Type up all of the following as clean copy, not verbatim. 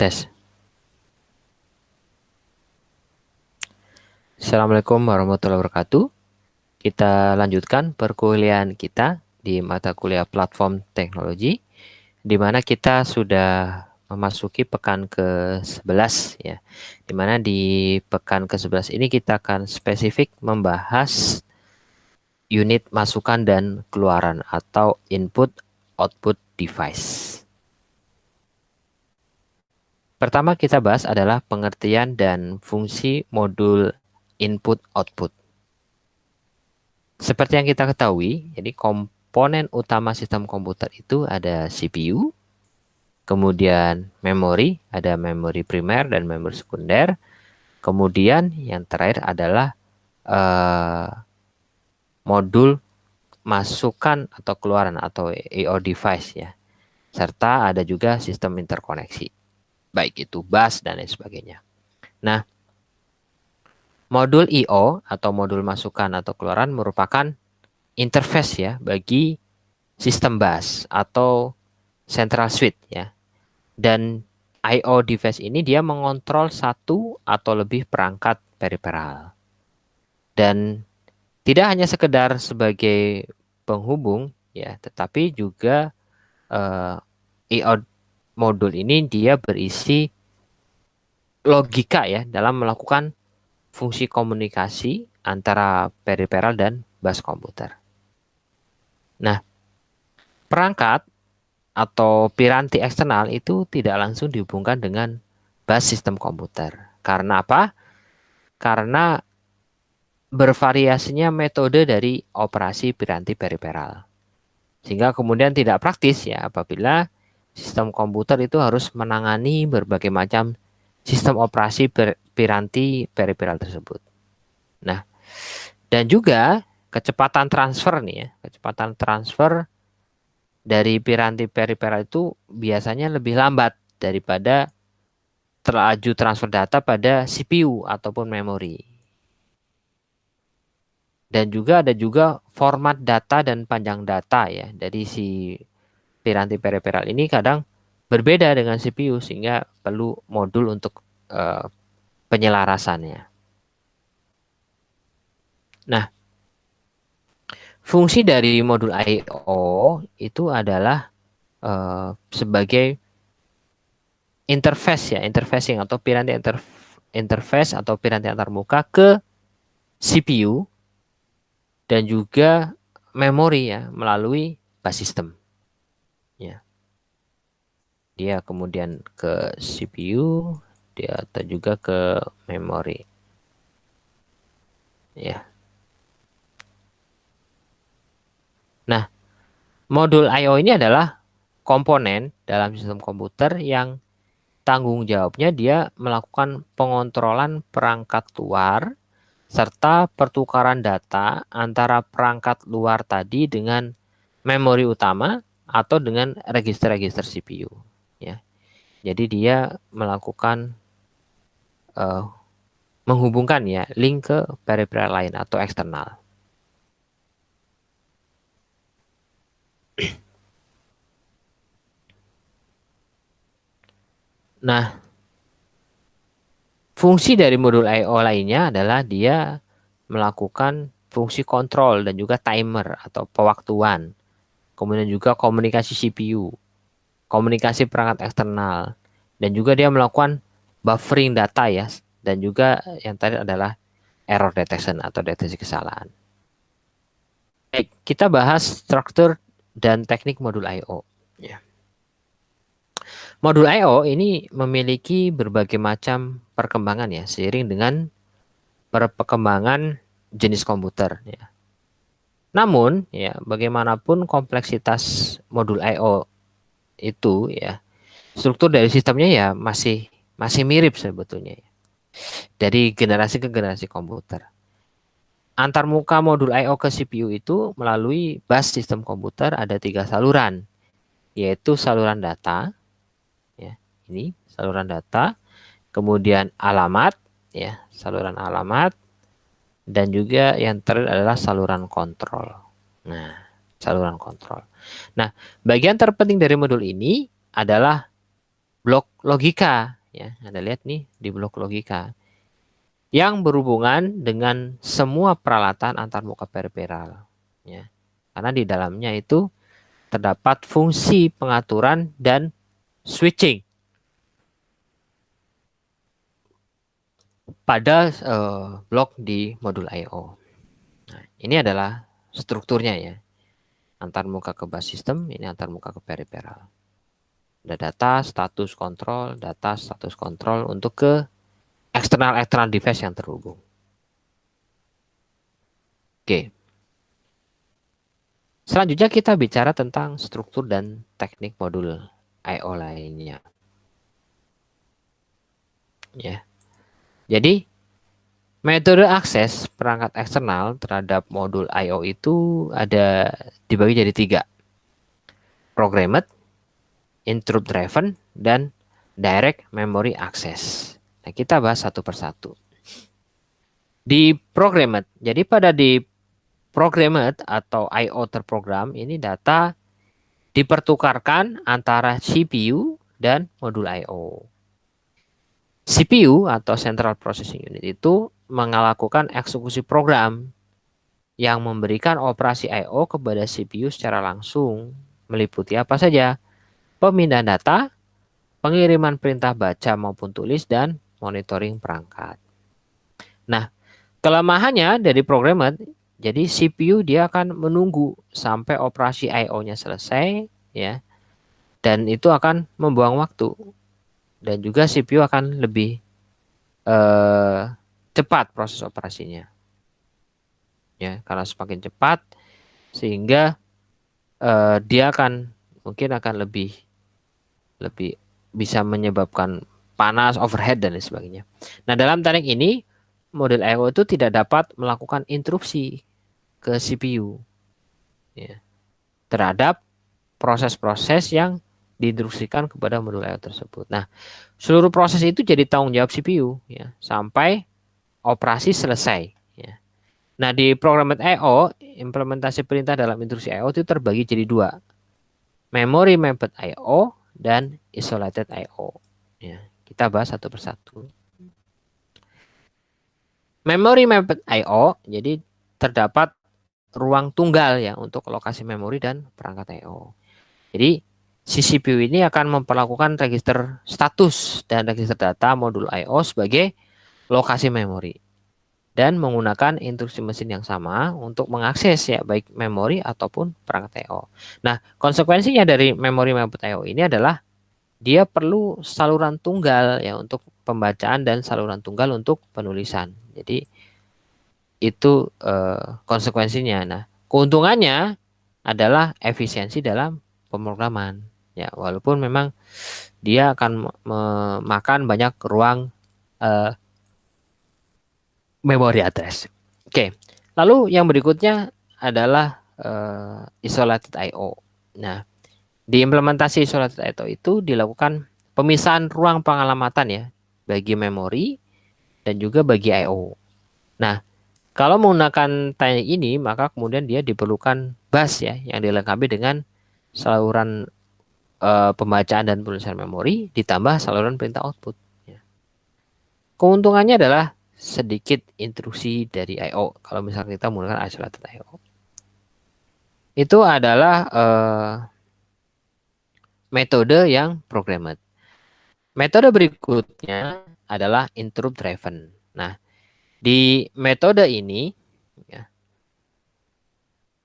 Tes. Assalamualaikum warahmatullahi wabarakatuh. Kita lanjutkan perkuliahan kita di mata kuliah platform teknologi, di mana kita sudah memasuki pekan ke-11 ya. Di mana di pekan ke-11 ini kita akan spesifik membahas unit masukan dan keluaran atau input output device. Pertama kita bahas adalah pengertian dan fungsi modul input-output. Seperti yang kita ketahui, jadi komponen utama sistem komputer itu ada CPU, kemudian memori, ada memori primer dan memori sekunder, kemudian yang terakhir adalah modul masukan atau keluaran atau I/O device ya, serta ada juga sistem interkoneksi, baik itu bus dan lain sebagainya. Nah, modul I/O atau modul masukan atau keluaran merupakan interface ya bagi sistem bus atau central switch ya. Dan I/O device ini dia mengontrol satu atau lebih perangkat periferal. Dan tidak hanya sekedar sebagai penghubung ya, tetapi juga I/O modul ini dia berisi logika ya dalam melakukan fungsi komunikasi antara periferal dan bus komputer. Nah, perangkat atau piranti eksternal itu tidak langsung dihubungkan dengan bus sistem komputer. Karena apa? Karena bervariasinya metode dari operasi piranti periferal. Sehingga kemudian tidak praktis ya apabila sistem komputer itu harus menangani berbagai macam sistem operasi piranti periferal tersebut. Nah, dan juga kecepatan transfer nih ya, kecepatan transfer dari piranti periferal itu biasanya lebih lambat daripada laju transfer data pada CPU ataupun memori. Dan juga ada juga format data dan panjang data ya dari si piranti periferal ini kadang berbeda dengan CPU sehingga perlu modul untuk penyelarasannya. Nah, fungsi dari modul I/O itu adalah sebagai interface ya, interfacing atau piranti interface atau piranti antarmuka ke CPU dan juga memori ya melalui bus system. Ya. Dia kemudian ke CPU, dia atau juga ke memori. Ya. Nah, modul I/O ini adalah komponen dalam sistem komputer yang tanggung jawabnya dia melakukan pengontrolan perangkat luar serta pertukaran data antara perangkat luar tadi dengan memori utama atau dengan register-register CPU. Ya. Jadi dia melakukan menghubungkan ya link ke periferal lain atau eksternal. Nah, fungsi dari modul I/O lainnya adalah dia melakukan fungsi kontrol dan juga timer atau pewaktuan. Kemudian juga komunikasi CPU, komunikasi perangkat eksternal, dan juga dia melakukan buffering data ya, dan juga yang tadi adalah error detection atau deteksi kesalahan. Baik, kita bahas struktur dan teknik modul I/O. Ya. Modul I/O ini memiliki berbagai macam perkembangan ya, seiring dengan perkembangan jenis komputer. Ya. Namun, ya bagaimanapun kompleksitas modul I/O itu ya, struktur dari sistemnya ya masih mirip sebetulnya ya, dari generasi ke generasi komputer. Antarmuka modul I/O ke CPU itu melalui bus sistem komputer ada 3 saluran, yaitu saluran data, ya ini saluran data, kemudian alamat, ya saluran alamat, dan juga yang terakhir adalah saluran kontrol. Nah, saluran kontrol. Nah, bagian terpenting dari modul ini adalah blok logika ya. Anda lihat nih di blok logika yang berhubungan dengan semua peralatan antarmuka peripheral ya. Karena di dalamnya itu terdapat fungsi pengaturan dan switching pada blok di modul I/O. Nah, ini adalah strukturnya ya. Antarmuka ke bus system, ini antarmuka ke peripheral. Ada data status kontrol untuk ke eksternal device yang terhubung. Oke. Selanjutnya kita bicara tentang struktur dan teknik modul I/O lainnya. Ya. Jadi metode akses perangkat eksternal terhadap modul I/O itu ada dibagi jadi 3. Programmed, interrupt driven, dan direct memory access. Nah, kita bahas satu persatu. Di programmed, jadi pada di programmed atau I/O terprogram ini data dipertukarkan antara CPU dan modul I/O. CPU atau Central Processing Unit itu melakukan eksekusi program yang memberikan operasi I/O kepada CPU secara langsung, meliputi apa saja? Pemindahan data, pengiriman perintah baca maupun tulis, dan monitoring perangkat. Nah, kelemahannya dari programmer, jadi CPU dia akan menunggu sampai operasi I/O-nya selesai, ya, dan itu akan membuang waktu. Dan juga CPU akan lebih cepat proses operasinya, ya, karena semakin cepat sehingga dia mungkin akan lebih bisa menyebabkan panas, overhead, dan lain sebagainya. Nah, dalam teknik ini, model I/O itu tidak dapat melakukan interupsi ke CPU ya, terhadap proses-proses yang diinstruksikan kepada modul I/O tersebut. Nah, seluruh proses itu jadi tanggung jawab CPU ya, sampai operasi selesai. Ya. Nah, di programmed I/O, implementasi perintah dalam instruksi I/O itu terbagi jadi 2. Memory mapped I/O dan isolated I/O. Ya, kita bahas satu persatu. Memory mapped I/O, jadi terdapat ruang tunggal ya untuk lokasi memori dan perangkat I/O. Jadi si CPU ini akan memperlakukan register status dan register data modul I/O sebagai lokasi memori dan menggunakan instruksi mesin yang sama untuk mengakses ya baik memori ataupun perangkat I/O. Nah, konsekuensinya dari memory mapped I/O ini adalah dia perlu saluran tunggal ya untuk pembacaan dan saluran tunggal untuk penulisan. Jadi itu konsekuensinya. Nah, keuntungannya adalah efisiensi dalam pemrograman. Ya, walaupun memang dia akan memakan banyak ruang memory address. Oke, lalu yang berikutnya adalah isolated I/O. Nah, di implementasi isolated I/O itu dilakukan pemisahan ruang pengalamatan ya bagi memori dan juga bagi I/O. Nah, kalau menggunakan teknik ini, maka kemudian dia diperlukan bus ya yang dilengkapi dengan saluran pembacaan dan penulisan memori ditambah saluran perintah output. Ya. Keuntungannya adalah sedikit intrusi dari I/O kalau misalnya kita menggunakan isolated I/O. Itu adalah metode yang programmed. Metode berikutnya adalah interrupt driven. Nah, di metode ini ya,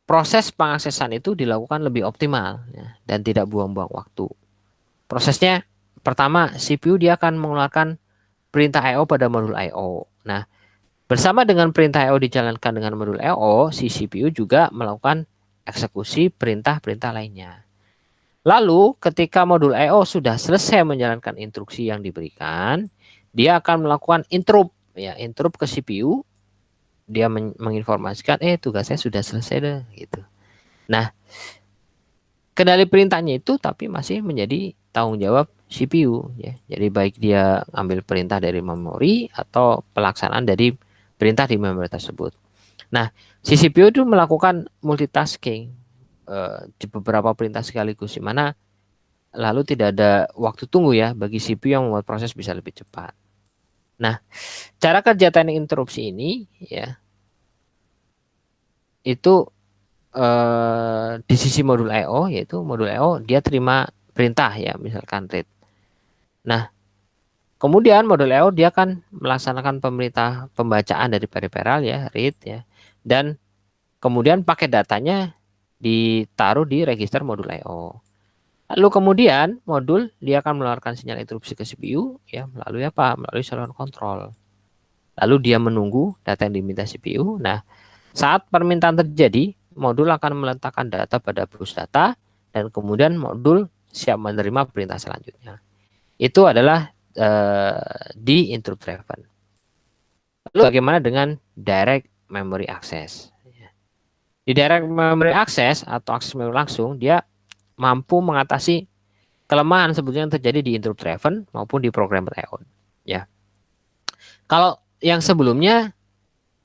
proses pengaksesan itu dilakukan lebih optimal ya, dan tidak buang-buang waktu. Prosesnya pertama, CPU dia akan mengeluarkan perintah I/O pada modul I/O. Nah, bersama dengan perintah I/O dijalankan dengan modul I/O, si CPU juga melakukan eksekusi perintah-perintah lainnya. Lalu, ketika modul I/O sudah selesai menjalankan instruksi yang diberikan, dia akan melakukan interrupt ya, interrupt ke CPU. Dia menginformasikan, tugasnya sudah selesai deh, gitu. Nah, kendali perintahnya itu tapi masih menjadi tanggung jawab CPU ya. Jadi baik dia ambil perintah dari memori atau pelaksanaan dari perintah di memori tersebut. Nah, si CPU itu melakukan multitasking di beberapa perintah sekaligus, di mana lalu tidak ada waktu tunggu ya bagi CPU yang membuat proses bisa lebih cepat. Nah, cara kerja teknik interupsi ini ya itu di sisi modul I/O, yaitu modul I/O dia terima perintah ya, misalkan read. Nah, kemudian modul I/O dia akan melaksanakan pemerintah pembacaan dari peripheral ya, read ya, dan kemudian paket datanya ditaruh di register modul I/O. Lalu kemudian modul dia akan mengeluarkan sinyal interupsi ke CPU ya, melalui apa? Melalui saluran kontrol. Lalu dia menunggu data yang diminta CPU. Nah, saat permintaan terjadi, modul akan meletakkan data pada bus data dan kemudian modul siap menerima perintah selanjutnya. Itu adalah di interrupt driven. Lalu bagaimana dengan direct memory access? Di direct memory access atau akses memori langsung, dia mampu mengatasi kelemahan sebetulnya yang terjadi di interrupt driven maupun di programmer I/O. Ya. Kalau yang sebelumnya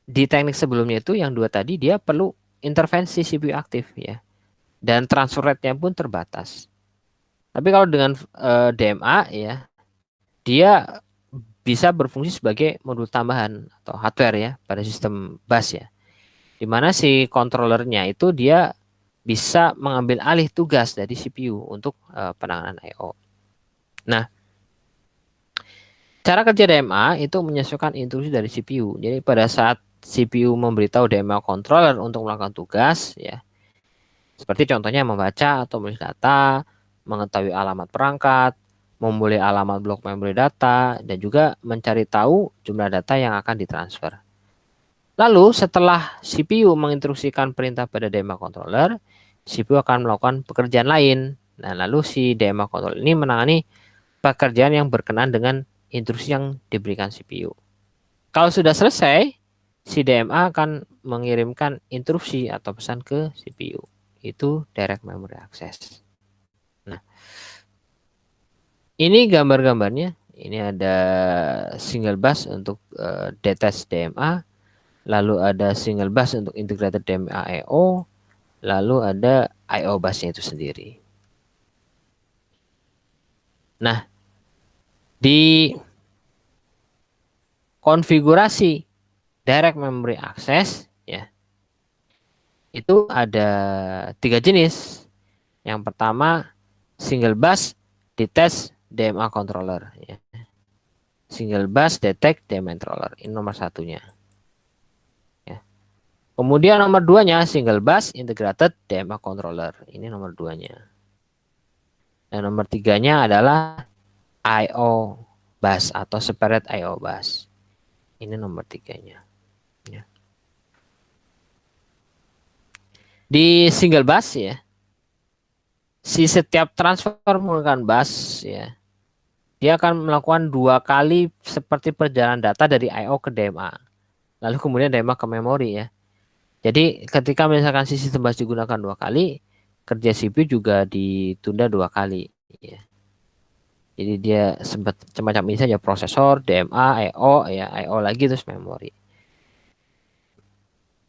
di teknik sebelumnya itu yang dua tadi dia perlu intervensi CPU aktif ya dan transfer rate-nya pun terbatas. Tapi kalau dengan DMA ya dia bisa berfungsi sebagai modul tambahan atau hardware ya pada sistem bus ya. Di mana si controllernya itu dia bisa mengambil alih tugas dari CPU untuk penanganan I/O. Nah, cara kerja DMA itu menyesuaikan instruksi dari CPU. Jadi pada saat CPU memberitahu DMA controller untuk melakukan tugas ya, seperti contohnya membaca atau menulis data, mengetahui alamat perangkat, memulai alamat blok memori data, dan juga mencari tahu jumlah data yang akan ditransfer. Lalu setelah CPU menginstruksikan perintah pada DMA controller, CPU akan melakukan pekerjaan lain. Nah, lalu si DMA controller ini menangani pekerjaan yang berkenaan dengan instruksi yang diberikan CPU. Kalau sudah selesai, si DMA akan mengirimkan instruksi atau pesan ke CPU. Itu direct memory access. Nah, ini gambar-gambarnya. Ini ada single bus untuk detach DMA, lalu ada single bus untuk integrated DMA I/O, lalu ada I/O busnya itu sendiri. Nah, di konfigurasi direct memory access ya, itu ada 3 jenis. Yang pertama single bus detach DMA controller ya. Single bus detect DMA controller ini nomor satunya ya. Kemudian nomor duanya single bus integrated DMA controller ini nomor duanya. Dan nomor tiganya adalah I/O bus atau separate I/O bus ini nomor tiganya ya. Di single bus ya, si setiap transfer menggunakan bus ya, dia akan melakukan 2 kali seperti perjalanan data dari I/O ke DMA. Lalu kemudian DMA ke memori ya. Jadi ketika misalkan si sistem bus digunakan 2 kali, kerja CPU juga ditunda 2 kali ya. Jadi dia semacam ini saja prosesor, DMA, I/O ya, I/O lagi terus memori.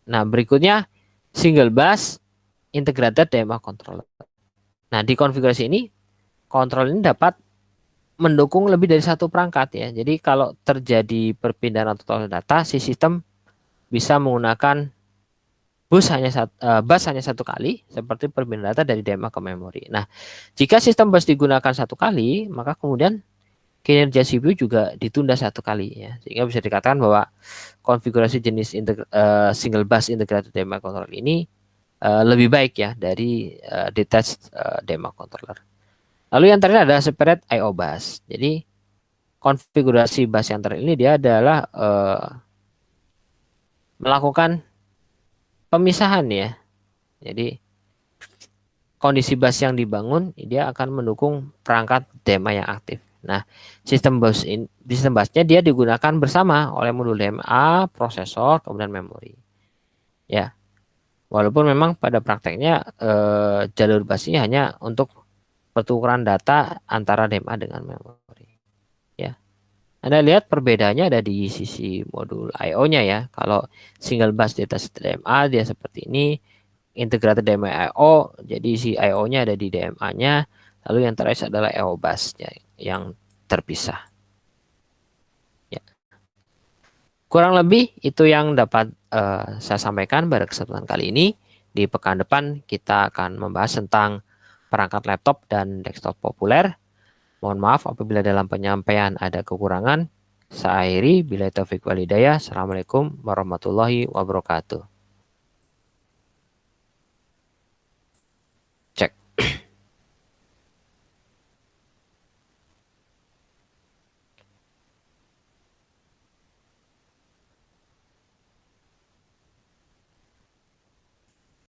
Nah, berikutnya single bus integrated DMA controller. Nah, di konfigurasi ini kontrol ini dapat mendukung lebih dari satu perangkat ya. Jadi kalau terjadi perpindahan atau data, si sistem bisa menggunakan bus hanya satu kali, seperti perpindahan data dari DMA ke memori. Nah, jika sistem bus digunakan satu kali, maka kemudian kinerja CPU juga ditunda satu kali ya. Sehingga bisa dikatakan bahwa konfigurasi jenis single bus integrated DMA controller ini lebih baik ya dari detached DMA controller. Lalu yang terakhir ada separate I/O bus. Jadi konfigurasi bus yang terakhir ini dia adalah melakukan pemisahan ya. Jadi kondisi bus yang dibangun dia akan mendukung perangkat DMA yang aktif. Nah, sistem busnya dia digunakan bersama oleh modul DMA, prosesor, kemudian memori. Ya. Walaupun memang pada prakteknya jalur busnya hanya untuk pertukaran data antara DMA dengan memori. Ya. Anda lihat perbedaannya ada di sisi modul I/O-nya ya. Kalau single bus data DMA dia seperti ini, integrated DMA I/O, jadi si I/O-nya ada di DMA-nya, Lalu yang terakhir adalah EOBUS ya, yang terpisah. Ya. Kurang lebih itu yang dapat saya sampaikan pada kesempatan kali ini. Di pekan depan kita akan membahas tentang perangkat laptop dan desktop populer. Mohon maaf apabila dalam penyampaian ada kekurangan. Saya akhiri, billahi taufiq wal hidayah. Assalamualaikum warahmatullahi wabarakatuh.